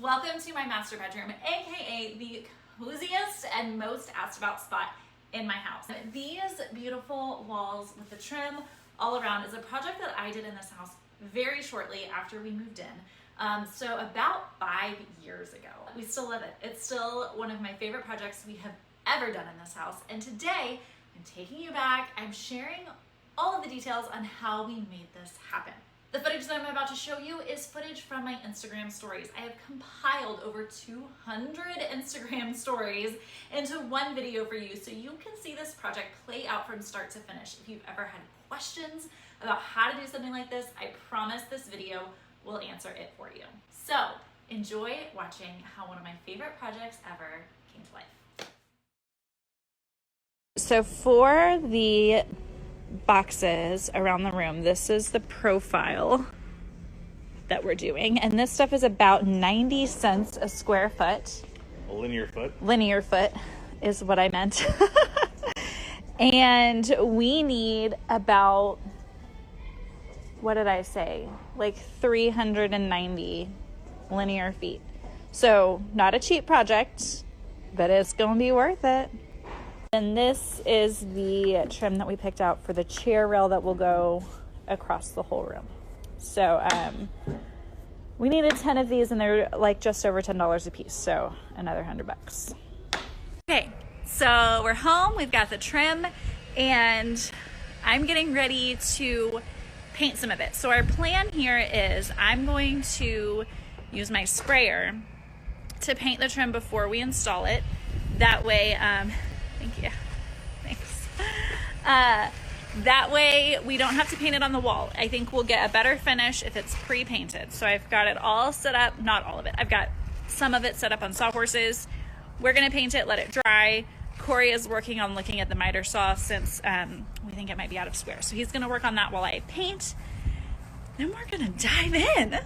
Welcome to my master bedroom, aka the coziest and most asked about spot in my house. These beautiful walls with the trim all around is a project that I did in this house very shortly after we moved in. So about 5 years ago. We still love it. It's still one of my favorite projects we have ever done in this house. And today I'm taking you back. I'm sharing all of the details on how we made this happen. The footage that I'm about to show you is footage from my Instagram stories. I have compiled over 200 Instagram stories into one video for you so you can see this project play out from start to finish. If you've ever had questions about how to do something like this, I promise this video will answer it for you. So enjoy watching how one of my favorite projects ever came to life. So for the boxes around the room, this is the profile that we're doing, and this stuff is about 90 cents a square foot. A linear foot? Linear foot is what I meant. And we need about, what did I say, like 390 linear feet. So not a cheap project, but it's gonna be worth it. And this is the trim that we picked out for the chair rail that will go across the whole room. So we needed 10 of these, and they're like just over $10 a piece, so another $100. Okay, so we're home, we've got the trim, and I'm getting ready to paint some of it. So our plan here is I'm going to use my sprayer to paint the trim before we install it. That way, thank you. Thanks. That way we don't have to paint it on the wall. I think we'll get a better finish if it's pre-painted. So I've got it all set up, not all of it. I've got some of it set up on sawhorses. We're gonna paint it, let it dry. Corey is working on looking at the miter saw since we think it might be out of square. So he's gonna work on that while I paint. Then we're gonna dive in.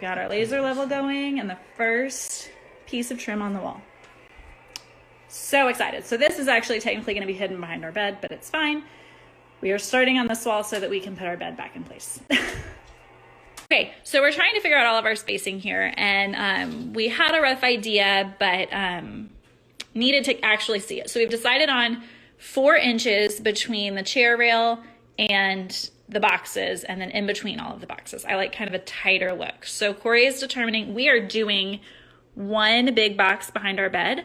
Got our laser level going and the first piece of trim on the wall. So excited. So this is actually technically going to be hidden behind our bed, but it's fine. We are starting on this wall so that we can put our bed back in place. Okay, so we're trying to figure out all of our spacing here, and we had a rough idea, but needed to actually see it. So we've decided on 4 inches between the chair rail and the boxes, and then in between all of the boxes. I like kind of a tighter look. So Corey is determining, we are doing one big box behind our bed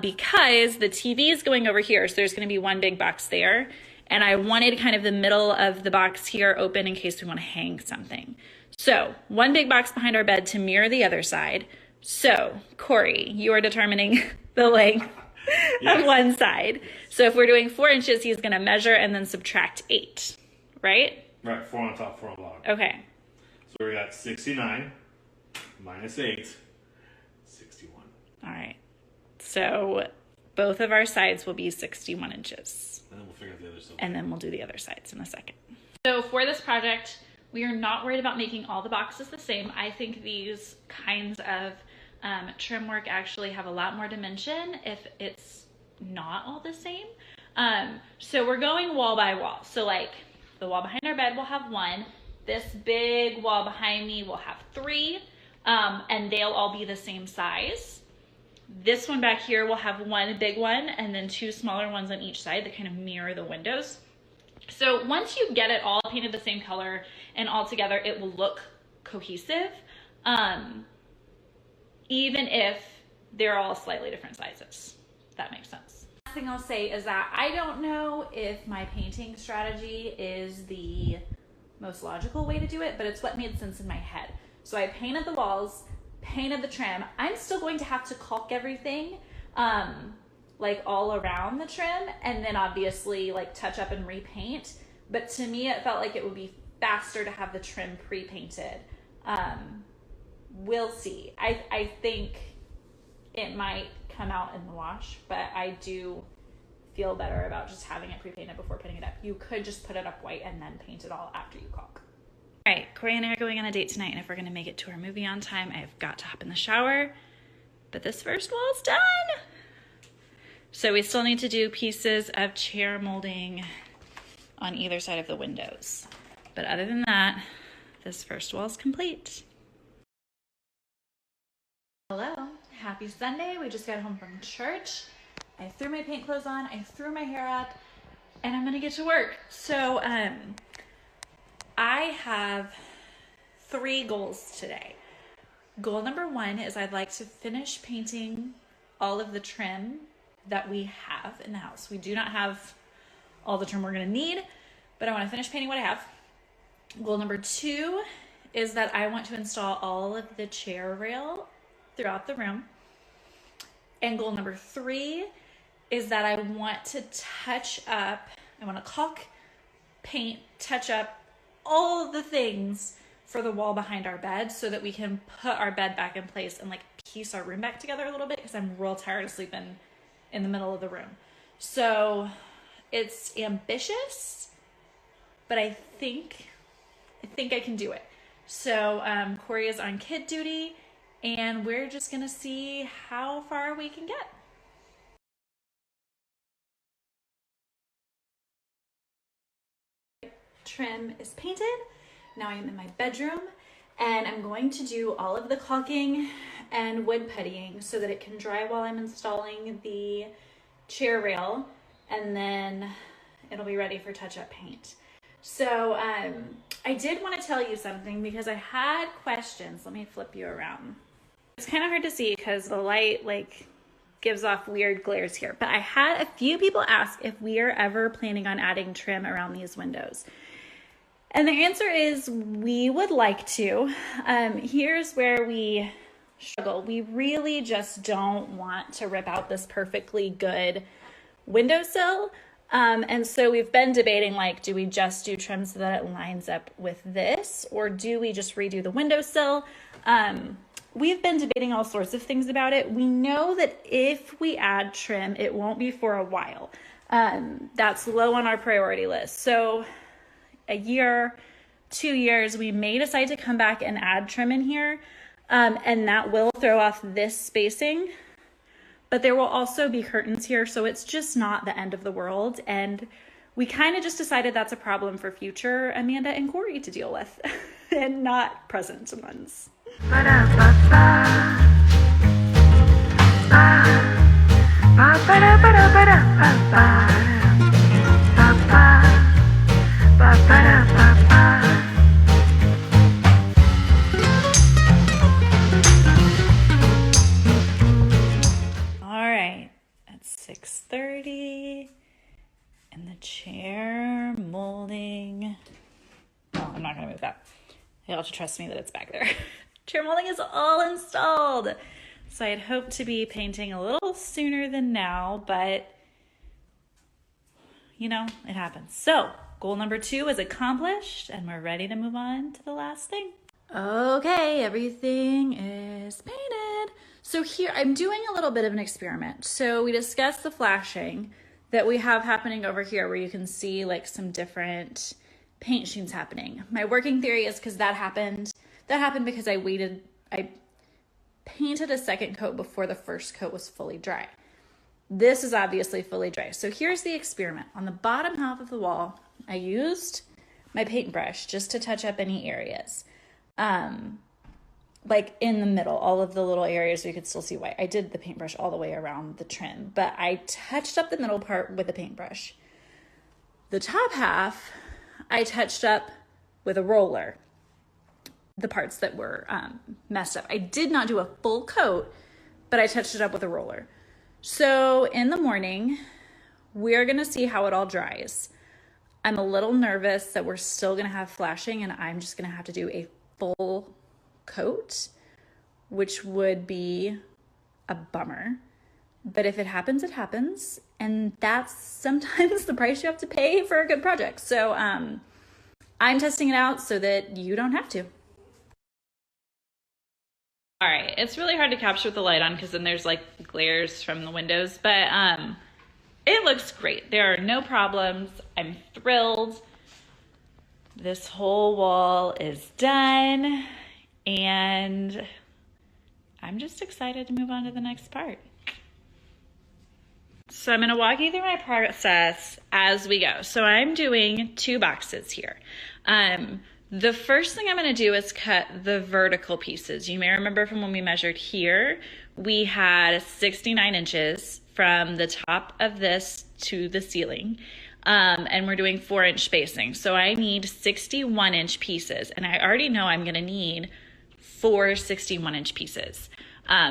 because the TV is going over here. So there's gonna be one big box there. And I wanted kind of the middle of the box here open in case we wanna hang something. So one big box behind our bed to mirror the other side. So Corey, you are determining the length of one side. So if we're doing 4 inches, he's gonna measure and then subtract 8. Right? Right, 4 on top, 4 on bottom. Okay. So we got 69 minus 8, 61. All right. So both of our sides will be 61 inches. And then we'll figure out the other side. And then we'll do the other sides in a second. So for this project, we are not worried about making all the boxes the same. I think these kinds of trim work actually have a lot more dimension if it's not all the same. So we're going wall by wall. So like, the wall behind our bed will have 1. This big wall behind me will have 3, and they'll all be the same size. This one back here will have 1 big one and then 2 smaller ones on each side that kind of mirror the windows. So once you get it all painted the same color and all together, it will look cohesive, even if they're all slightly different sizes. If that makes sense. Thing I'll say is that I don't know if my painting strategy is the most logical way to do it, but it's what made sense in my head. So I painted the walls, painted the trim. I'm still going to have to caulk everything like all around the trim, and then obviously like touch up and repaint. But to me, it felt like it would be faster to have the trim pre-painted we'll see. I think it might come out in the wash, but I do feel better about just having it pre-painted before putting it up. You could just put it up white and then paint it all after you caulk. All right, Corey and I are going on a date tonight, and if we're gonna make it to our movie on time, I've got to hop in the shower. But this first wall's done. So we still need to do pieces of chair molding on either side of the windows. But other than that, this first wall's complete. Hello, happy Sunday. We just got home from church. I threw my paint clothes on, I threw my hair up, and I'm gonna get to work. So I have 3 goals today. Goal number 1 is I'd like to finish painting all of the trim that we have in the house. We do not have all the trim we're gonna need, but I wanna finish painting what I have. Goal number 2 is that I want to install all of the chair rail throughout the room. And goal number 3 is that I want to touch up, I want to caulk, paint, touch up all of the things for the wall behind our bed so that we can put our bed back in place and like piece our room back together a little bit, because I'm real tired of sleeping in the middle of the room. So it's ambitious, but I think I can do it. So Corey is on kid duty, and we're just gonna see how far we can get. Trim is painted. Now I am in my bedroom, and I'm going to do all of the caulking and wood puttying so that it can dry while I'm installing the chair rail, and then it'll be ready for touch-up paint. So I did want to tell you something because I had questions. Let me flip you around. It's kind of hard to see because the light like gives off weird glares here, but I had a few people ask if we are ever planning on adding trim around these windows. And the answer is we would like to. Here's where we struggle. We really just don't want to rip out this perfectly good windowsill. And so we've been debating, like, do we just do trim so that it lines up with this, or do we just redo the windowsill? We've been debating all sorts of things about it. We know that if we add trim, it won't be for a while. That's low on our priority list. So a year, 2 years, we may decide to come back and add trim in here, and that will throw off this spacing. But there will also be curtains here, so it's just not the end of the world. And we kind of just decided that's a problem for future Amanda and Corey to deal with and not present ones. All right, it's 6:30 and the chair molding. Oh, I'm not gonna move that. You'll have to trust me that it's back there. Chair molding is all installed. So I had hoped to be painting a little sooner than now, but you know, it happens. So goal number 2 is accomplished, and we're ready to move on to the last thing. Okay, everything is painted. So here, I'm doing a little bit of an experiment. So we discussed the flashing that we have happening over here, where you can see like some different paint sheen happening. My working theory is because that happened because I painted a second coat before the first coat was fully dry. This is obviously fully dry. So here's the experiment. On the bottom half of the wall, I used my paintbrush just to touch up any areas. Like in the middle, all of the little areas where you could still see white. I did the paintbrush all the way around the trim, but I touched up the middle part with a paintbrush. The top half, I touched up with a roller, the parts that were messed up. I did not do a full coat, but I touched it up with a roller. So in the morning, we're gonna see how it all dries. I'm a little nervous that we're still gonna have flashing, and I'm just gonna have to do a full coat, which would be a bummer. But if it happens, it happens. And that's sometimes the price you have to pay for a good project. So I'm testing it out so that you don't have to. All right, it's really hard to capture with the light on because then there's like glares from the windows, but it looks great. There are no problems. I'm thrilled. This whole wall is done, and I'm just excited to move on to the next part. So I'm going to walk you through my process as we go. So I'm doing 2 boxes here. The first thing I'm going to do is cut the vertical pieces. You may remember from when we measured here, we had 69 inches from the top of this to the ceiling. And we're doing 4-inch spacing. So I need 61-inch pieces, and I already know I'm going to need 4 61-inch pieces.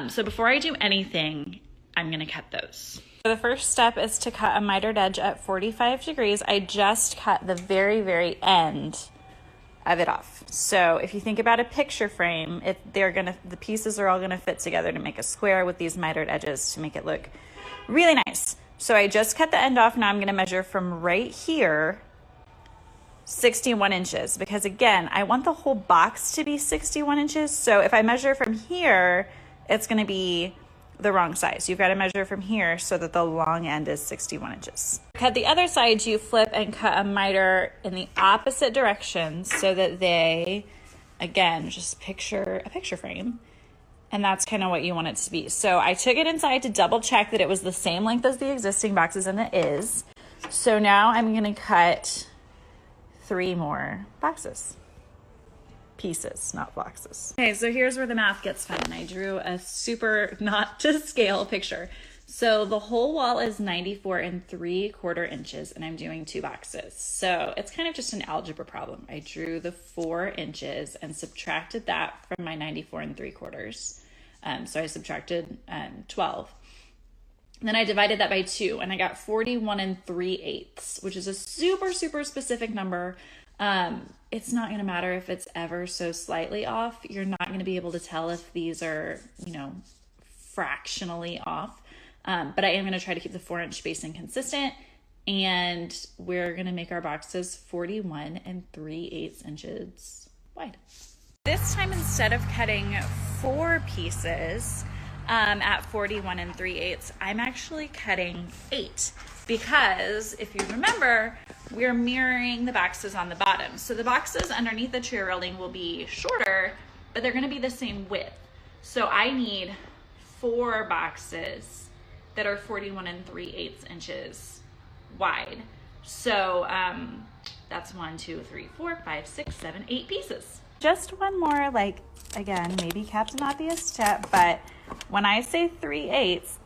So before I do anything, I'm going to cut those. So the first step is to cut a mitered edge at 45 degrees. I just cut the very, very end of it off. So if you think about a picture frame, the pieces are all gonna fit together to make a square with these mitered edges to make it look really nice. So I just cut the end off. Now I'm gonna measure from right here 61 inches, because again, I want the whole box to be 61 inches. So if I measure from here, it's gonna be the wrong size. You've got to measure from here so that the long end is 61 inches. Cut the other side, you flip and cut a miter in the opposite direction so that they, again, just picture a picture frame. And that's kind of what you want it to be. So I took it inside to double check that it was the same length as the existing boxes, and it is. So now I'm going to cut 3 more pieces, not boxes. Okay, so here's where the math gets fun. I drew a super not to scale picture. So the whole wall is 94 3/4 inches, and I'm doing 2 boxes. So it's kind of just an algebra problem. I drew the 4 inches and subtracted that from my 94 3/4. So I subtracted 12. And then I divided that by 2, and I got 41 3/8, which is a super, super specific number. It's not going to matter if it's ever so slightly off. You're not going to be able to tell if these are, fractionally off. But I am going to try to keep the 4-inch spacing consistent, and we're going to make our boxes 41 3/8 inches wide. This time, instead of cutting 4 pieces at 41 3/8, I'm actually cutting 8. Because if you remember, we're mirroring the boxes on the bottom. So the boxes underneath the trio railing will be shorter, but they're gonna be the same width. So I need 4 boxes that are 41 3/8 inches wide. So that's 1, 2, 3, 4, 5, 6, 7, 8 pieces. Just one more, again, maybe Captain Obvious tip, but when I say 3/8,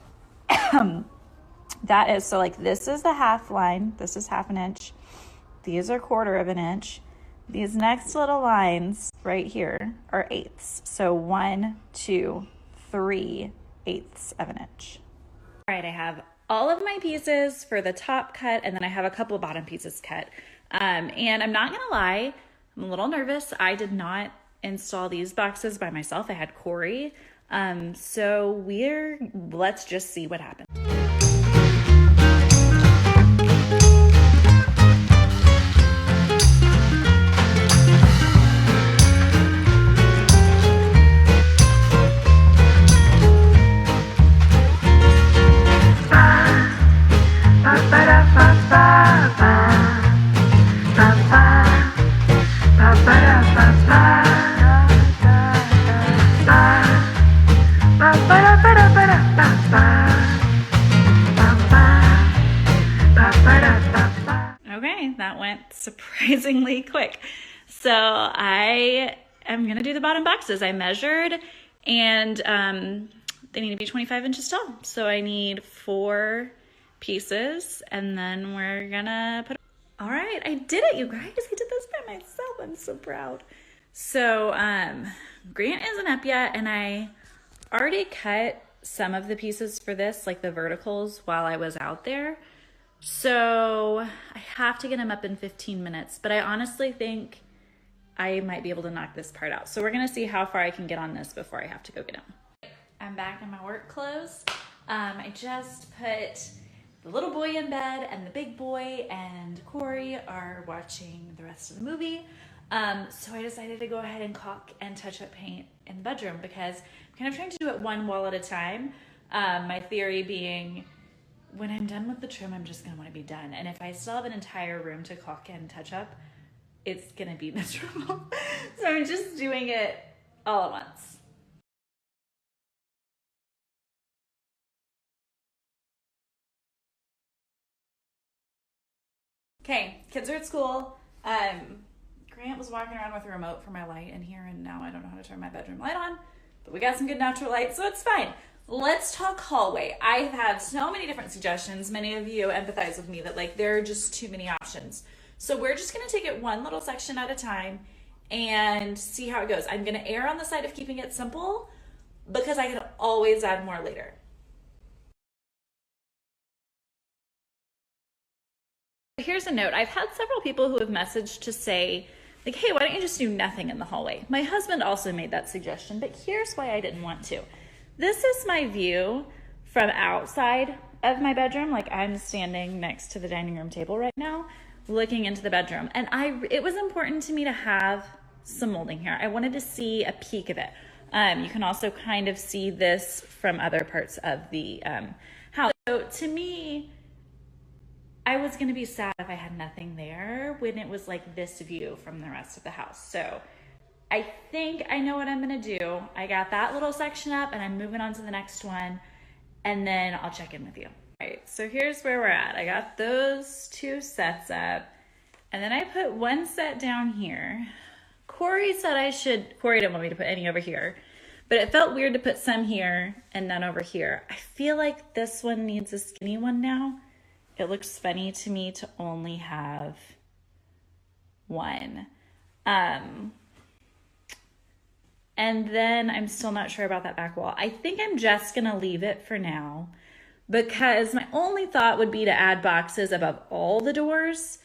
that is, so this is the half line, this is 1/2 inch, these are 1/4 inch, these next little lines right here are 1/8. So 1, 2, 3/8 of an inch. All right, I have all of my pieces for the top cut, and then I have a couple of bottom pieces cut. And I'm not gonna lie, I'm a little nervous. I did not install these boxes by myself. I had Corey. So let's just see what happens. Okay, that went surprisingly quick. So I am gonna do the bottom boxes. I measured, and they need to be 25 inches tall. So I need 4 pieces, and then we're gonna put. All right, I did it, you guys. I did this by myself. I'm so proud. So Grant isn't up yet, and I already cut some of the pieces for this, like the verticals, while I was out there. So I have to get him up in 15 minutes, but I honestly think I might be able to knock this part out. So we're gonna see how far I can get on this before I have to go get him. I'm back in my work clothes. I just put the little boy in bed, and the big boy and Corey are watching the rest of the movie. So I decided to go ahead and caulk and touch up paint in the bedroom because I'm kind of trying to do it one wall at a time. My theory being when I'm done with the trim, I'm just going to want to be done. And if I still have an entire room to caulk and touch up, it's going to be miserable. So I'm just doing it all at once. Okay, kids are at school. Grant was walking around with a remote for my light in here, and now I don't know how to turn my bedroom light on, but we got some good natural light, so it's fine. Let's talk hallway. I've had so many different suggestions. Many of you empathize with me that like there are just too many options. So we're just gonna take it one little section at a time and see how it goes. I'm gonna err on the side of keeping it simple because I can always add more later. Here's a note. I've had several people who have messaged to say, like, hey, why don't you just do nothing in the hallway? My husband also made that suggestion, but here's why I didn't want to. This is my view from outside of my bedroom. Like I'm standing next to the dining room table right now, looking into the bedroom. And it was important to me to have some molding here. I wanted to see a peek of it. You can also kind of see this from other parts of the house. So to me, I was going to be sad if I had nothing there when it was like this view from the rest of the house. So I think I know what I'm going to do. I got that little section up and I'm moving on to the next one and then I'll check in with you. All right, so here's where we're at. I got those two sets up and then I put one set down here. Corey didn't want me to put any over here, but it felt weird to put some here and none over here. I feel like this one needs a skinny one now. It looks funny to me to only have one. And then I'm still not sure about that back wall. I think I'm just gonna leave it for now because my only thought would be to add boxes above all the doors,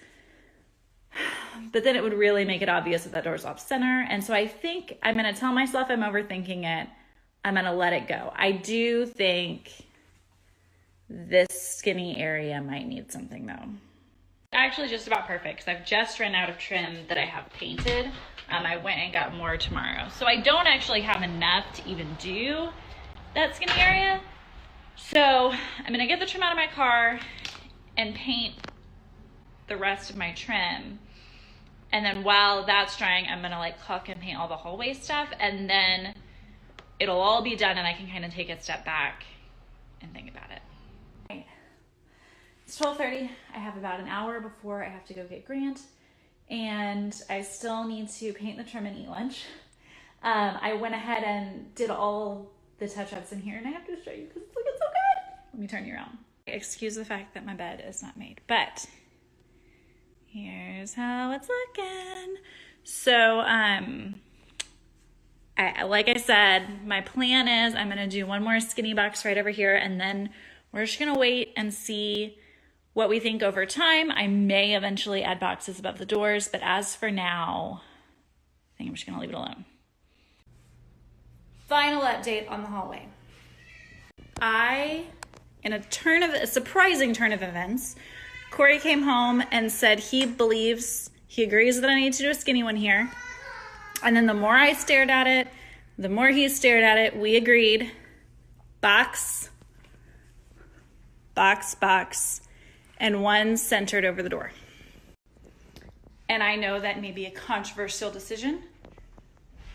but then it would really make it obvious that door's off center. And so I think I'm gonna tell myself I'm overthinking it. I'm gonna let it go. I do think this skinny area might need something though. Actually just about perfect because I've just run out of trim that I have painted. I went and got more tomorrow. So I don't actually have enough to even do that skinny area. So I'm gonna get the trim out of my car and paint the rest of my trim. And then while that's drying, I'm gonna like caulk and paint all the hallway stuff and then it'll all be done and I can kind of take a step back and think about it. It's 12:30. I have about an hour before I have to go get Grant and I still need to paint the trim and eat lunch. I went ahead and did all the touch-ups in here and I have to show you because it's looking so good. Let me turn you around. Excuse the fact that my bed is not made, but here's how it's looking. So, like I said, my plan is I'm gonna do one more skinny box right over here and then we're just gonna wait and see what we think over time. I may eventually add boxes above the doors, but as for now, I think I'm just gonna leave it alone. Final update on the hallway. In a surprising turn of events, Corey came home and said he agrees that I need to do a skinny one here. And then the more I stared at it, the more he stared at it, we agreed, box, and one centered over the door. And I know that may be a controversial decision,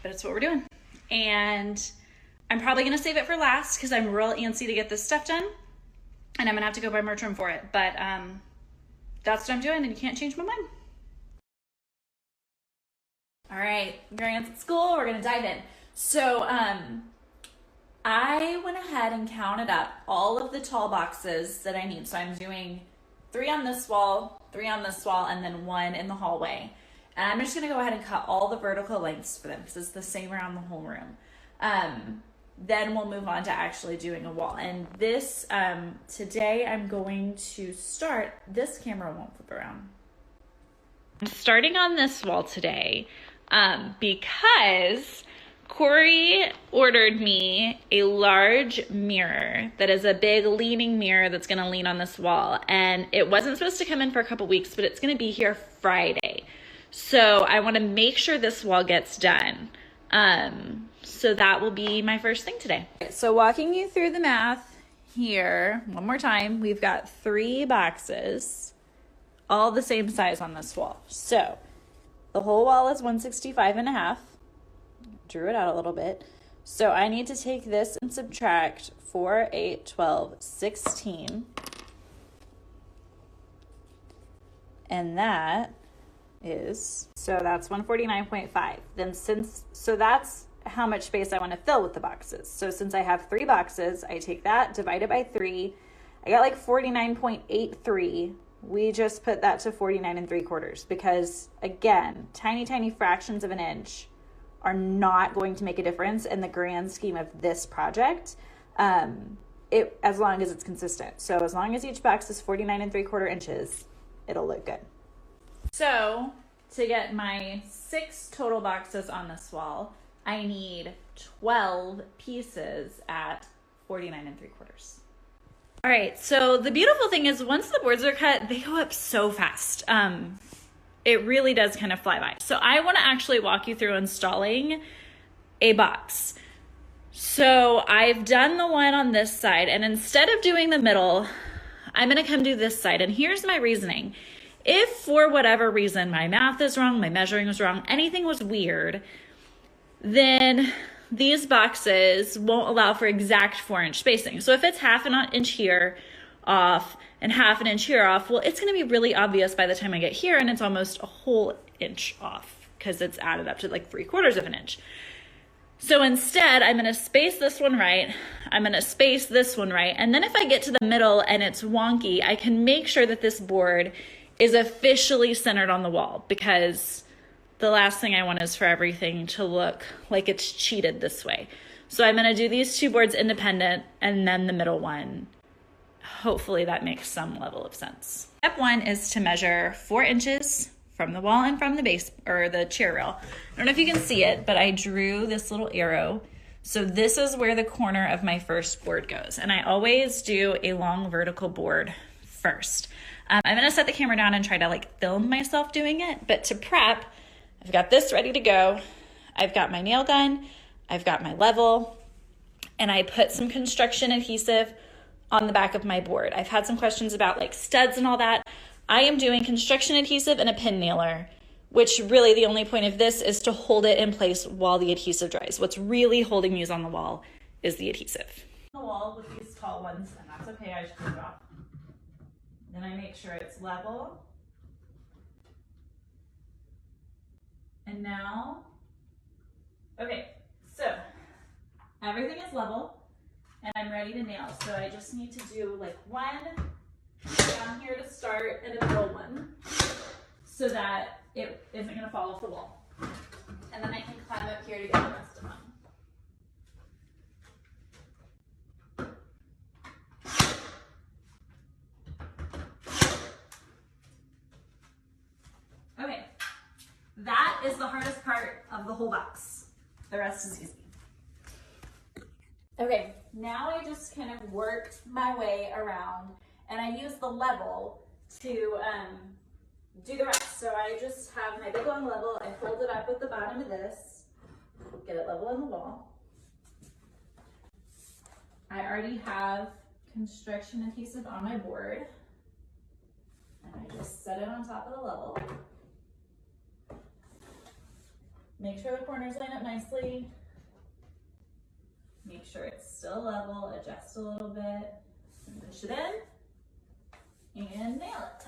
but it's what we're doing. And I'm probably gonna save it for last because I'm real antsy to get this stuff done and I'm gonna have to go buy more trim for it. But that's what I'm doing and you can't change my mind. All right, Grant's at school, we're gonna dive in. So I went ahead and counted up all of the tall boxes that I need. So I'm doing 3 on this wall, 3 on this wall, and then 1 in the hallway. And I'm just gonna go ahead and cut all the vertical lengths for them because it's the same around the whole room. Then we'll move on to actually doing a wall. And this, today I'm going to start, this camera won't flip around. I'm starting on this wall today because Corey ordered me a large mirror that is a big leaning mirror that's gonna lean on this wall. And it wasn't supposed to come in for a couple weeks, but it's gonna be here Friday. So I want to make sure this wall gets done. So that will be my first thing today. So walking you through the math here, one more time, we've got 3 boxes, all the same size on this wall. So the whole wall is 165.5. Drew it out a little bit. So I need to take this and subtract 4, 8, 12, 16. And that is, so that's 149.5. Then so that's how much space I want to fill with the boxes. So since I have 3 boxes, I take that, divide it by 3. I got like 49.83. We just put that to 49 3/4 because, again, tiny fractions of an inch are not going to make a difference in the grand scheme of this project, as long as it's consistent. So as long as each box is 49 3/4 inches, it'll look good. So to get my 6 total boxes on this wall, I need 12 pieces at 49 3/4. All right, so the beautiful thing is once the boards are cut, they go up so fast. It really does kind of fly by. So I want to actually walk you through installing a box. So I've done the one on this side, and instead of doing the middle, I'm going to come do this side. And here's my reasoning. If for whatever reason my math is wrong, my measuring was wrong, anything was weird, then these boxes won't allow for exact 4-inch spacing. So if it's half an inch here off and half an inch here off, well, it's going to be really obvious by the time I get here, and it's almost a whole inch off because it's added up to like 3/4 of an inch. So instead, I'm going to space this one right. I'm going to space this one right. And then if I get to the middle and it's wonky, I can make sure that this board is officially centered on the wall, because the last thing I want is for everything to look like it's cheated this way. So I'm going to do these 2 boards independent and then the middle one. Hopefully that makes some level of sense. Step 1 is to measure 4 inches from the wall and from the base or the chair rail. I don't know if you can see it, but I drew this little arrow. So this is where the corner of my first board goes. And I always do a long vertical board first. I'm going to set the camera down and try to like film myself doing it. But to prep, I've got this ready to go. I've got my nail gun. I've got my level. And I put some construction adhesive on the back of my board. I've had some questions about like studs and all that. I am doing construction adhesive and a pin nailer, which really the only point of this is to hold it in place while the adhesive dries. What's really holding these on the wall is the adhesive. The wall with these tall ones, and that's okay, I just put it off. Then I make sure it's level. And now, okay, so everything is level and I'm ready to nail. So I just need to do like one down here to start and a middle one so that it isn't going to fall off the wall. And then I can climb up here to get the rest of them. Okay, that is the hardest part of the whole box. The rest is easy. Okay, now I just kind of worked my way around and I use the level to do the rest. So I just have my big long level, I fold it up at the bottom of this, get it level on the wall. I already have construction adhesive on my board and I just set it on top of the level. Make sure the corners line up nicely. Make sure it's still level, adjust a little bit, and push it in, and nail it.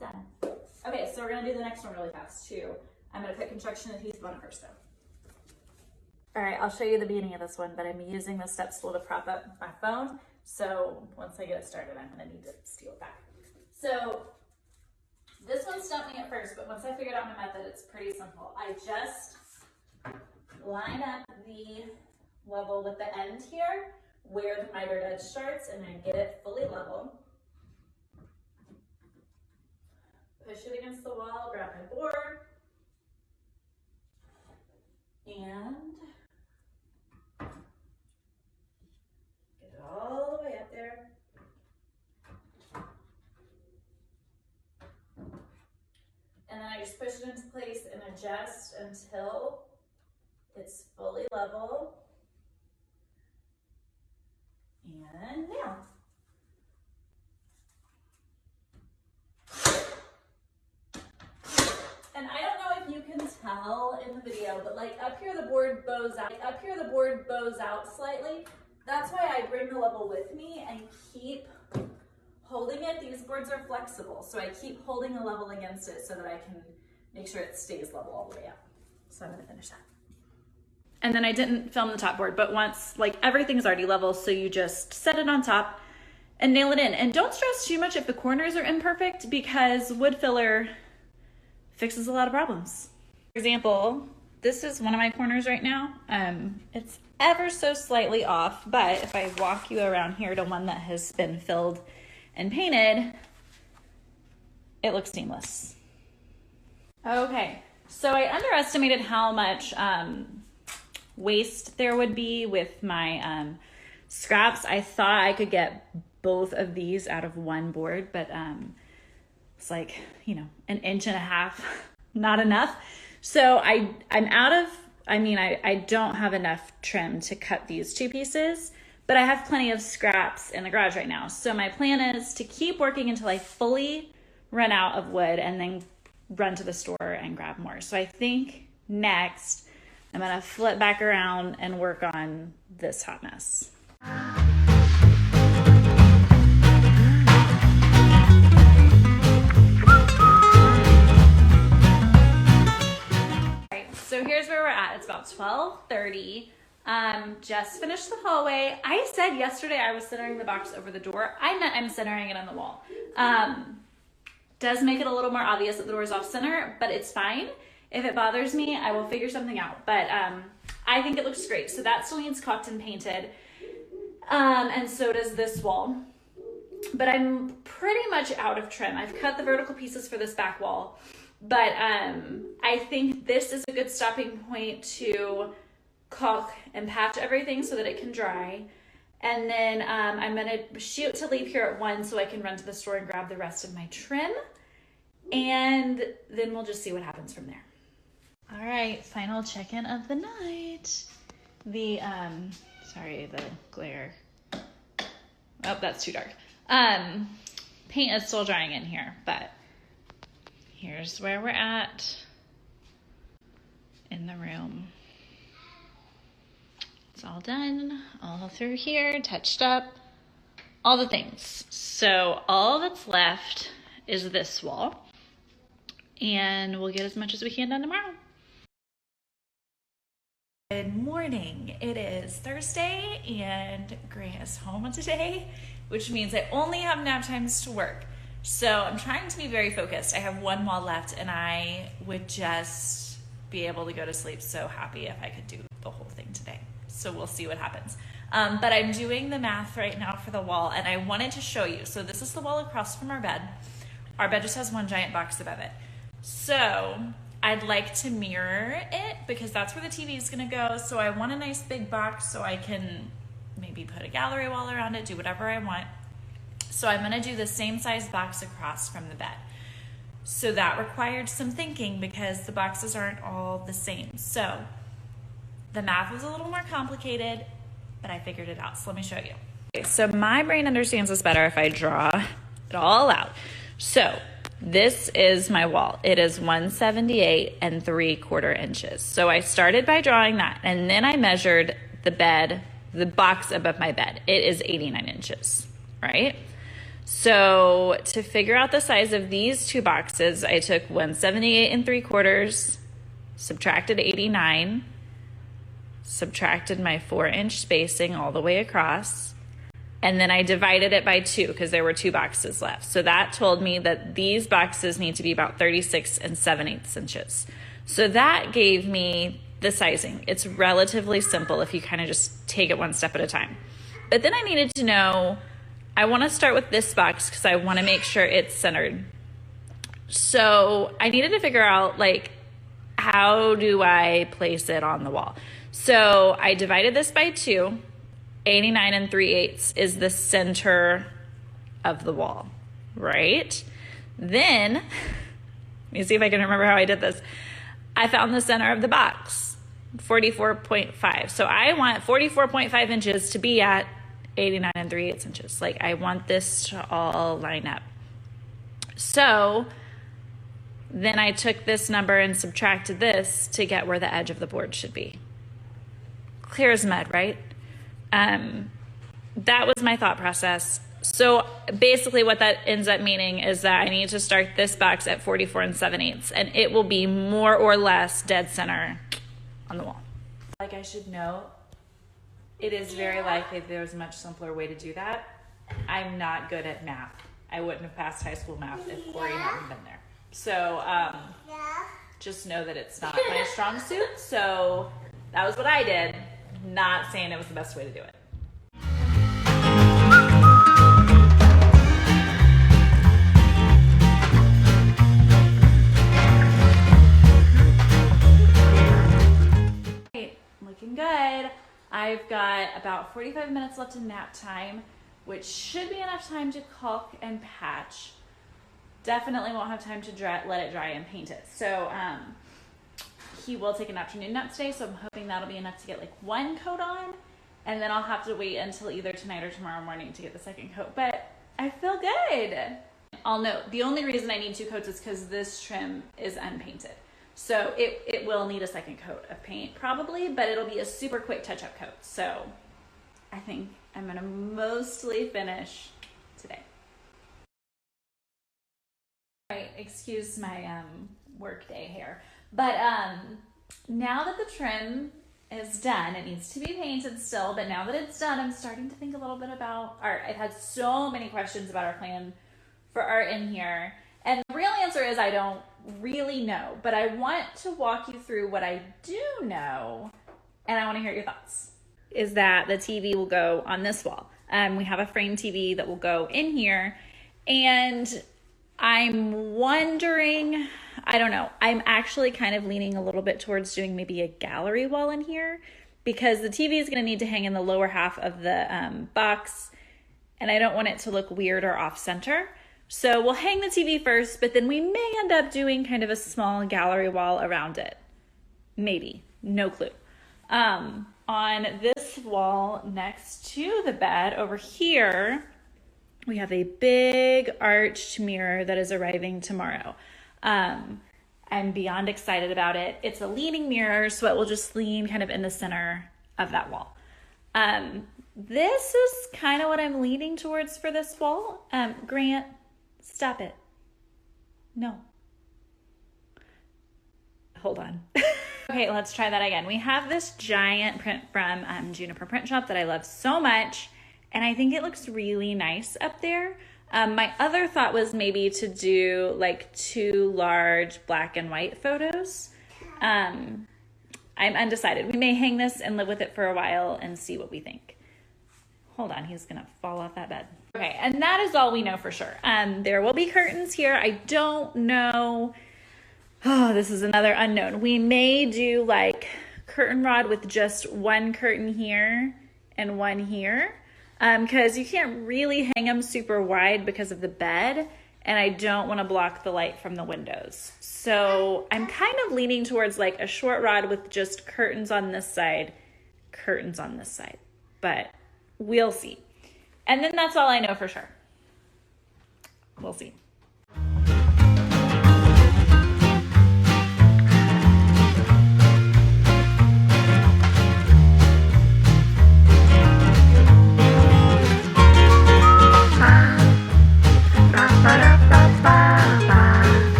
Done. Okay, so we're gonna do the next one really fast too. I'm gonna put construction adhesive on it first though. All right, I'll show you the beginning of this one, but I'm using the step stool to prop up my phone. So once I get it started, I'm gonna need to steal it back. So this one stumped me at first, but once I figured out my method, it's pretty simple. I just line up the level with the end here where the mitered edge starts and then get it fully level. Push it against the wall, grab my board, And get it all the way up there. And then I just push it into place and adjust until it's fully level. And now. And I don't know if you can tell in the video, but like up here the board bows out. Up here the board bows out slightly. That's why I bring the level with me and keep holding it. These boards are flexible, so I keep holding the level against it so that I can make sure it stays level all the way up. So I'm gonna finish that. And then I didn't film the top board, but once, like everything's already level, so you just set it on top and nail it in. And don't stress too much if the corners are imperfect, because wood filler fixes a lot of problems. For example, this is one of my corners right now. It's ever so slightly off, but if I walk you around here to one that has been filled and painted, it looks seamless. Okay, so I underestimated how much waste there would be with my scraps. I thought I could get both of these out of one board, but it's like, you know, 1.5 inches, not enough. So I don't have enough trim to cut these 2 pieces, but I have plenty of scraps in the garage right now. So my plan is to keep working until I fully run out of wood and then run to the store and grab more. So I think next I'm gonna flip back around and work on this hot mess. So here's where we're at. It's about 12:30. Just finished the hallway. I said yesterday I was centering the box over the door. I meant I'm centering it on the wall. Does make it a little more obvious that the door is off center, but it's fine. If it bothers me, I will figure something out. But I think it looks great. So that still needs caulked and painted. And so does this wall. But I'm pretty much out of trim. I've cut the vertical pieces for this back wall. But I think this is a good stopping point to caulk and patch everything so that it can dry. And then I'm gonna shoot to leave here at 1 so I can run to the store and grab the rest of my trim. And then we'll just see what happens from there. All right, final check-in of the night. The, sorry, the glare. Oh, that's too dark. Paint is still drying in here, but here's where we're at in the room. It's all done, all through here, touched up, all the things. So all that's left is this wall, and we'll get as much as we can done tomorrow. Good morning. It is Thursday and Grant is home today, which means I only have nap times to work. So I'm trying to be very focused. I have 1 wall left and I would just be able to go to sleep so happy if I could do the whole thing today. So we'll see what happens. But I'm doing the math right now for the wall and I wanted to show you. So this is the wall across from our bed. Our bed just has 1 giant box above it. So I'd like to mirror it because that's where the TV is gonna go. So I want a nice big box so I can maybe put a gallery wall around it, do whatever I want. So I'm gonna do the same size box across from the bed. So that required some thinking because the boxes aren't all the same. So the math was a little more complicated, but I figured it out. So let me show you. Okay, so my brain understands this better if I draw it all out. So this is my wall. It is 178 3/4 inches. So I started by drawing that and then I measured the bed, the box above my bed. It is 89 inches, right? So to figure out the size of these 2 boxes, I took 178 3/4, subtracted 89, subtracted my 4-inch spacing all the way across, and then I divided it by 2 because there were 2 boxes left. So that told me that these boxes need to be about 36 7/8 inches. So that gave me the sizing. It's relatively simple if you kind of just take it one step at a time. But then I needed to know, I want to start with this box because I want to make sure it's centered. So I needed to figure out like how do I place it on the wall? So I divided this by 2. 89 3/8 is the center of the wall, right? Then, let me see if I can remember how I did this. I found the center of the box, 44.5. So I want 44.5 inches to be at 89 3/8 inches. Like, I want this to all line up. So then I took this number and subtracted this to get where the edge of the board should be. Clear as mud, right? That was my thought process. So basically what that ends up meaning is that I need to start this box at 44 7/8, and it will be more or less dead center on the wall. Like, I should note, it is very likely there's a much simpler way to do that. I'm not good at math. I wouldn't have passed high school math if Corey hadn't been there. So just know that it's not my strong suit. So that was what I did. Not saying it was the best way to do it. Looking good. I've got about 45 minutes left in nap time, which should be enough time to caulk and patch. Definitely won't have time to let it dry and paint it. So he will take an afternoon nap today, so I'm hoping that'll be enough to get like 1 coat on, and then I'll have to wait until either tonight or tomorrow morning to get the 2nd coat. But I feel good. I'll note, the only reason I need 2 coats is because this trim is unpainted. So it will need a 2nd coat of paint probably, but it'll be a super quick touch-up coat. So I think I'm gonna mostly finish today. All right, excuse my work day hair. But now that the trim is done, it needs to be painted still, but now that it's done, I'm starting to think a little bit about art. I've had so many questions about our plan for art in here. And the real answer is I don't really know, but I want to walk you through what I do know, and I want to hear your thoughts. Is that the TV will go on this wall. We have a frame TV that will go in here, and I'm wondering, I don't know, I'm actually kind of leaning a little bit towards doing maybe a gallery wall in here, because the TV is going to need to hang in the lower half of the box, and I don't want it to look weird or off center. So we'll hang the TV first, but then we may end up doing kind of a small gallery wall around it. Maybe, no clue. On this wall next to the bed over here, we have a big arched mirror that is arriving tomorrow. I'm beyond excited about it. It's a leaning mirror, so it will just lean kind of in the center of that wall. This is kind of what I'm leaning towards for this wall. Grant, stop it. No. Hold on. Okay, let's try that again. We have this giant print from Juniper Print Shop that I love so much, and I think it looks really nice up there. My other thought was maybe to do like 2 large black and white photos. I'm undecided. We may hang this and live with it for a while and see what we think. Hold on, he's gonna fall off that bed. Okay, and that is all we know for sure. There will be curtains here. I don't know. Oh, this is another unknown. We may do like curtain rod with just 1 curtain here and 1 here, because you can't really hang them super wide because of the bed, and I don't want to block the light from the windows. So I'm kind of leaning towards like a short rod with just curtains on this side, curtains on this side, but we'll see. And then that's all I know for sure. We'll see.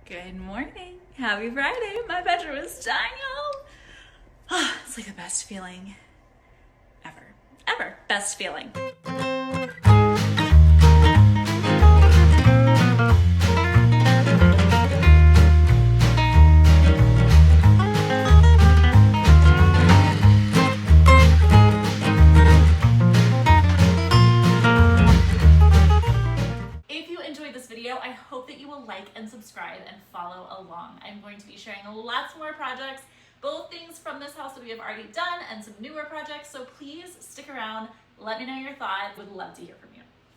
Good morning. Happy Friday. My bedroom is done, y'all. It's like the best feeling ever. Ever. Best feeling. enjoyed this video. I hope that you will like and subscribe and follow along. I'm going to be sharing lots more projects, both things from this house that we have already done and some newer projects. So please stick around. Let me know your thoughts. Would love to hear from you.